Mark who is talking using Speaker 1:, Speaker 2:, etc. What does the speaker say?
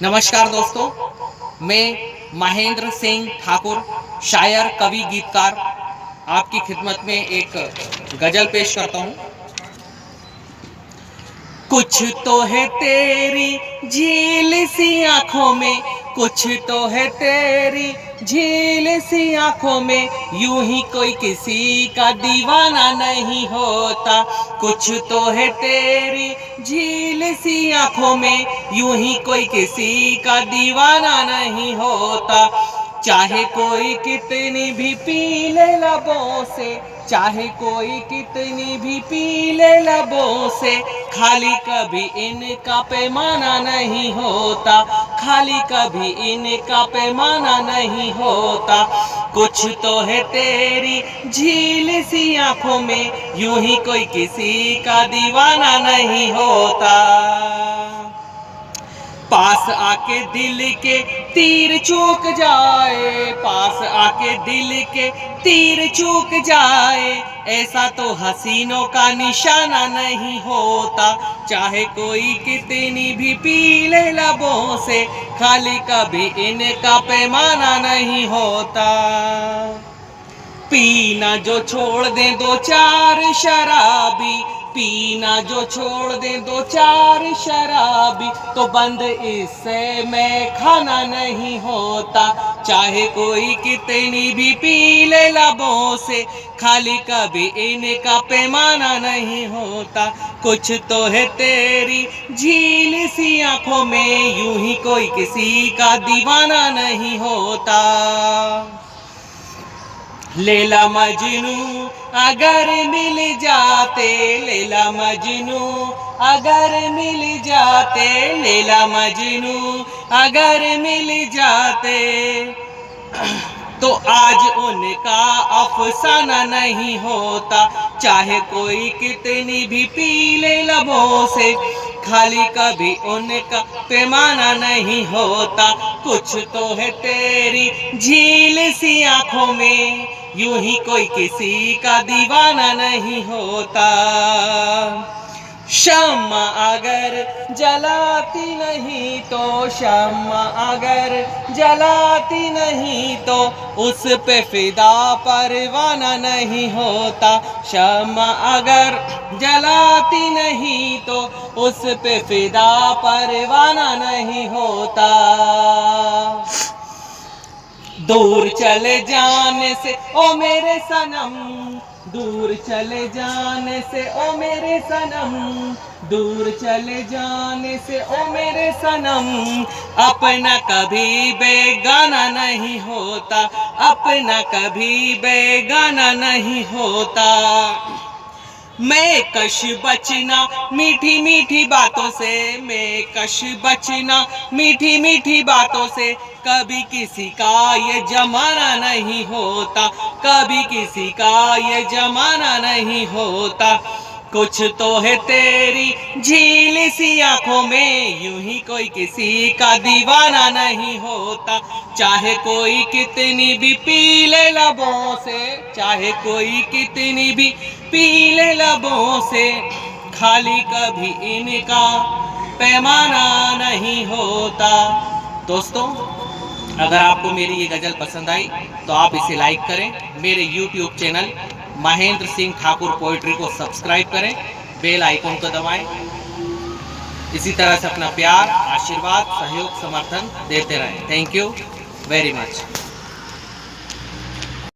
Speaker 1: नमस्कार दोस्तों, मैं महेंद्र सिंह ठाकुर, शायर, कवि, गीतकार आपकी खिदमत में एक गज़ल पेश करता हूँ। कुछ तो है तेरी झील सी आँखों में, कुछ तो है तेरी झील सी आँखों में, यूं ही कोई किसी का दीवाना नहीं होता। कुछ तो है तेरी झील सी आँखों में, यूं ही कोई किसी का दीवाना नहीं होता। चाहे कोई कितनी भी पी ले लबों से, चाहे कोई कितनी भी पी ले लबों से, खाली कभी इनका पैमाना नहीं होता, खाली कभी इनका पैमाना नहीं होता। कुछ तो है तेरी झील सी आँखों में, यूं ही कोई किसी का दीवाना नहीं होता। पास आके दिल के तीर चूक जाए, पास आके दिल के तीर चूक जाए, ऐसा तो हसीनों का निशाना नहीं होता। चाहे कोई कितनी भी पी ले लबों से, खाली कभी इनका पैमाना नहीं होता। पीना जो छोड़ दे दो चार शराबी, पीना जो छोड़ दे दो चार शराबी, तो बंद इससे मैं खाना नहीं होता। चाहे कोई कितनी भी पी ले लबों से, खाली कभी इनका पैमाना नहीं होता। कुछ तो है तेरी झील सी आँखों में, यूं ही कोई किसी का दीवाना नहीं होता। लैला मजनू अगर मिल जाते, लैला मजनू अगर मिल जाते, लैला मजनू अगर मिल जाते, तो आज उनका अफसाना नहीं होता। चाहे कोई कितनी भी पी ले लबों से, खाली कभी उनका पैमाना नहीं होता। कुछ तो है तेरी झील सी आँखों में, यूं ही कोई किसी का दीवाना नहीं होता। शम्मा अगर जलाती नहीं तो, शम्मा अगर जलाती नहीं तो, उस पे फिदा परवाना नहीं होता। शम्मा अगर जलाती नहीं तो, उस पे फिदा परवाना नहीं होता। दूर चले जाने से ओ मेरे सनम, दूर चले जाने से ओ मेरे सनम, दूर चले जाने से ओ मेरे सनम, अपना कभी बेगाना नहीं होता, अपना कभी बेगाना नहीं होता। मैं कश बचना मीठी मीठी बातों से, मैं कश बचना मीठी मीठी बातों से, कभी किसी का ये जमाना नहीं होता, कभी किसी का ये जमाना नहीं होता। कुछ तो है तेरी झील सी आँखों में, यूं ही कोई किसी का दीवाना नहीं होता। चाहे कोई कितनी भी पी ले लबों से, चाहे कोई कितनी भी पी ले लबों से, खाली कभी इनका पैमाना नहीं होता। दोस्तों, अगर आपको मेरी ये गज़ल पसंद आई तो आप इसे लाइक करें, मेरे YouTube channel Mahendra Singh Thakur poetry को सब्सक्राइब करें, बेल आइकन को दबाएं। इसी तरह से अपना प्यार, आशीर्वाद, सहयोग, समर्थन देते रहें। Thank you very much.